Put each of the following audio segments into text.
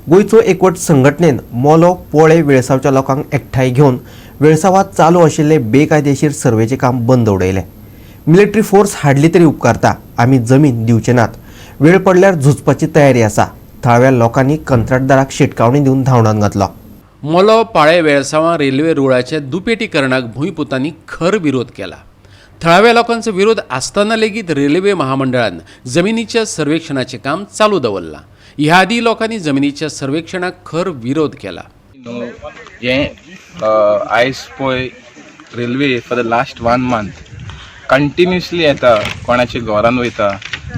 गोयचो एकवट संघटनेन मोलो पोळे वेळसावच्या लोकांक एकठांय घेवन वेळसावात चालू आशिल्ले बेकायदेशीर सर्वेचें काम बंद उडयलें. मिलिटरी फोर्स हाडली तरी उपकारता, आमी जमीन दिवचे नात. वेळ पडल्यार झुजपाची तयारी आसा. थळाव्या लोकांनी कंत्राटदाराक शिटकावणी दिवन धांवडावन घातलो. मोलो पाळे वेळसांवा रेल्वे रुळाच्या दुपेटीकरणाक भूंयपुतांनी खर विरोध केला. थळाव्या लोकांचो विरोध आसतना लेगीत रेल्वे महामंडळान जमिनीच्या सर्वेक्षणाचें काम चालू दवरलां. ह्या आदी लोकांनी जमिनीच्या सर्वेक्षणाक खर विरोध केला. आयज पळय railway for the last 1 month continuously येता, कोणाच्या घरान वयता,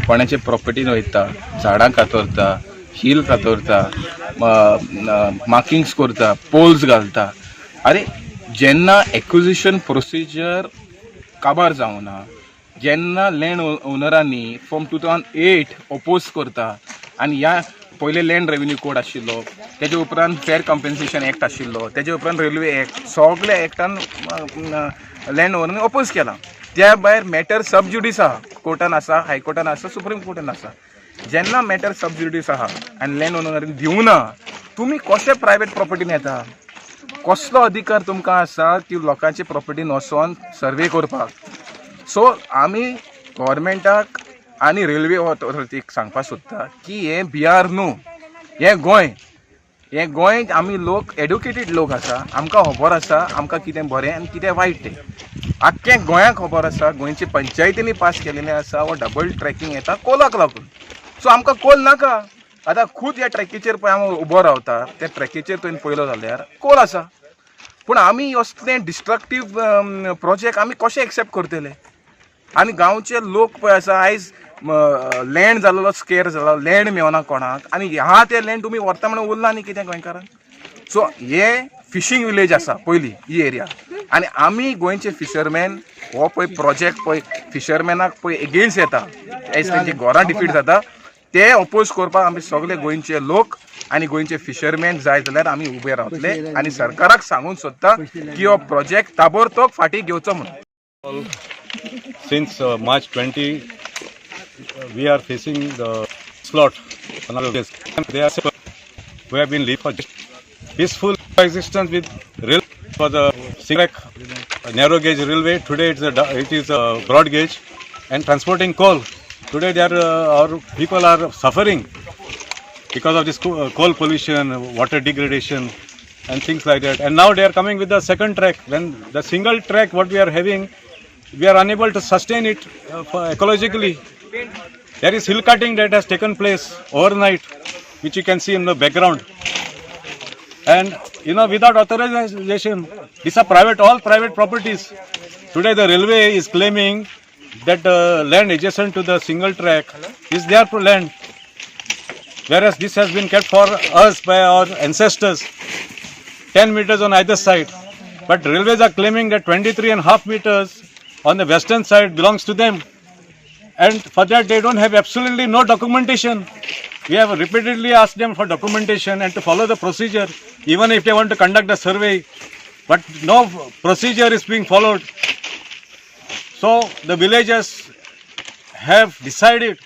कोणाच्या प्रॉपर्टीन वयता, झाडां कातरता, हिल कातरता, मार्किंग्स करता, पोल्स घालता. अरे जेन्ना एक्विजिशन प्रोसिजर काबार जावना, जेन्ना लँड ओनरांनी फ्रॉम 2008 ओपोज करता आनी ह्या पयले लँड रेव्हेन्यू कोड आशिल्लो, तेजे उपरांत फेर कॉम्पेन्सेशन एक्ट आशिल्लो, तेजे उपरांत रेल्वे एक्ट, सगळ्या एक्टान लँड ओनरांनी ओपोज केला. त्या भायर मॅटर सब ज्युडिस आहा, कोर्टान आसा, हायकोर्टान आसा, सुप्रीम कोर्टान आसा. जेन्ना मॅटर सब ज्युडिस आहा आनी लँड ओनरांनी दिवना, तुमी कशे प्रायवेट प्रॉपर्टीन येता? कसलो अधिकार तुमकां आसा की लोकांचे प्रॉपर्टीन वचोन सर्वे करपाक? सो आमी गव्हर्मेंटाक आनी रेल्वे ऑथॉरिटीक सांगपाक सोदता की हें बिहार न्हू, हें गोंय आमी लोक एड्युकेटेड लोक आसा, आमकां खबर आसा आमकां कितें बरें आनी कितें वायट तें. आख्खें गोंयाक खबर आसा, गोंयचे पंचायतींनी पास केलेलें आसा वो डबल ट्रॅकिंग येता कोलाक लागून. सो आमकां कोल नाका. आतां खूद ह्या ट्रॅकीचेर पळय हांव उबो रावता, त्या ट्रॅकीचेर तुवें पळयलो जाल्यार कोल आसा. पूण आमी असलें डिस्ट्रक्टीव प्रोजेक्ट आमी कशें एक्सेप्ट करतले? आनी गांवचे लोक पळय आसा, आयज लँड जाल्लो स्केर जाला, लँड मेळना कोणाक, आनी ह्या ते लँड तुमी व्हरता म्हणून उरला न्ही कितें गोंयकारांक? सो हे फिशींग विलेज आसा पयली ही एरिया, आनी आमी गोंयचे फिशरमॅन हो पळय प्रोजेक्ट पळय फिशरमॅनाक पळय एगेन्स्ट येता, आयज तेंची घरां डिफीट जाता, ते अपोज करपाक आमी सगळे गोंयचे लोक आनी गोंयचे फिशरमॅन जाय जाल्यार आमी उबे रावतले आनी सरकाराक सांगून सोदता की हो प्रोजेक्ट ताबडतोब फाटीं घेवचो म्हणून. Since March 20, we are facing the slot. They are we have been living for peaceful coexistence with rail for the single narrow gauge railway. Today it is a broad gauge and transporting coal. Today our people are suffering because of this coal pollution, water degradation, and things like that. And now they are coming with the second track. When the single track what we are having, we are unable to sustain it ecologically. There is hill cutting that has taken place overnight, which you can see in the background. And without authorization, these are all private properties. Today the railway is claiming that land adjacent to the single track is their land, whereas this has been kept for us by our ancestors, 10 meters on either side. But railways are claiming that 23.5 meters on the western side belongs to them, and for that they don't have absolutely no documentation. We have repeatedly asked them for documentation and to follow the procedure, even if they want to conduct a survey, but no procedure is being followed. So the villagers have decided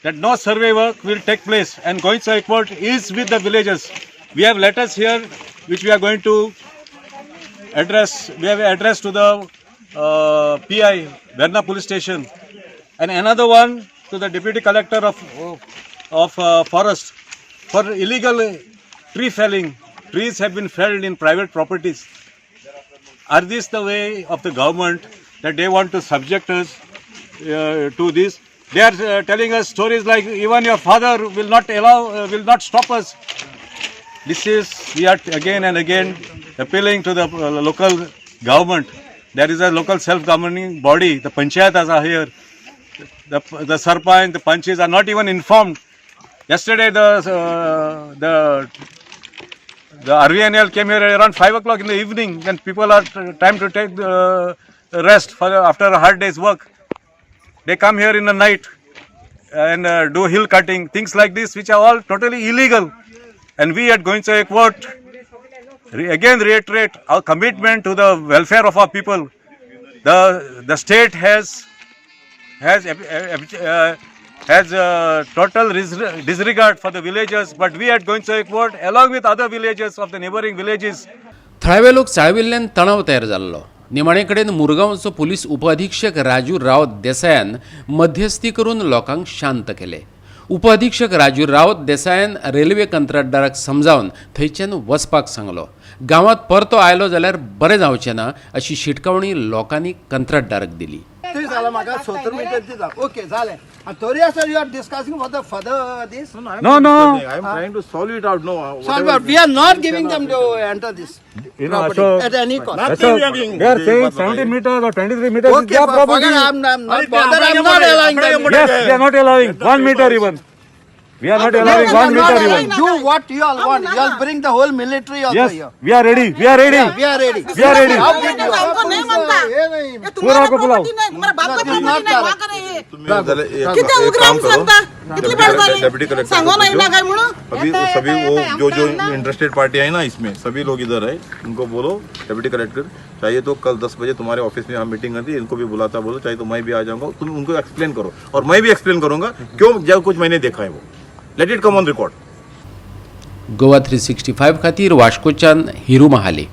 that no survey work will take place, and Goincha Ekport is with the villagers. We have letters here which we are going to address. We have addressed to the PI, Verna Police Station, and another one to the Deputy Collector of Forest for illegal tree felling. Trees have been felled in private properties. Are this the way of the government that they want to subject us to this? They are telling us stories like even your father will not stop us. We are again and again appealing to the local government. There is a local self-governing body, the panchayatas are here. The sarpanch, the panches are not even informed. Yesterday the RVNL came here around 5 o'clock in the evening when people are trying to take rest after a hard day's work. They come here in the night and do hill cutting, things like this, which are all totally illegal. And we at Goincha Ekport again reiterate our commitment to the welfare of our people. The state has has total disregard for the villagers, but we at Goinsa Ekport, along with other villages of the neighboring villages, थळावे लोक चाळविल्ल्यान तणाव तयार जाल्लो. निमाणे कडेन मुरगांवचो police उपअधीक्षक Raju Rawat देसायान मध्यस्थी करून लोकांक शांत केले. उपअधीक्षक राजू रावत देसायान रेल्वे कंत्राटदाराक समजावन थंयच्यान वचपाक सांगलो. गांवांत परतो आयलो जाल्यार बरें जावचें ना अशी शिटकावणी लोकांनी कंत्राटदाराक दिली. ते झालं म्हाका 70 मीटर दिता. ओके जालें. And Toria sir, you are discussing for the further this. No. I am trying to solve it out. No, Sir, we are not giving them to enter this property Ashok, at any cost. they are saying 70 meters or 23 meters Okay, is their property. forget, I'm not bothered. I'm not allowing them. Yes, we are not allowing 1 meter even. We are not allowing 1 meter even. Do what you all want. You all bring the whole military also Yes, here. we are ready. We are ready. We are ready. We are ready. How big you are? हमको नहीं मानता ये नहीं. ये तुम्हारा property नहीं तुम्हारा बाप का प्रॉपर्टी नहीं वहाँ करे हे किती उग्राम सांगता कितली बार डेप्यूटी कलेक्टर सांगो नाही ना काय म्हणून अभी सभी वो जो इंटरेस्टेड पार्टी है ना इसमें सभी लोग इधर है, उनको बोलो डेप्यूटी कलेक्टर चाहिए तो कल 10 बजे तुम्हारे ऑफिस में हम मीटिंग करती है, इनको भी बुलाता बोलो, चाहे तो मैं भी आ जाऊंगा, तुम उनको एक्सप्लेन करो और मैं भी एक्सप्लेन करूंगा क्यों जब कुछ मैंने देखा है वो let it come on record. Goa 365 खातीर वास्कोच्यान हिरू महाले.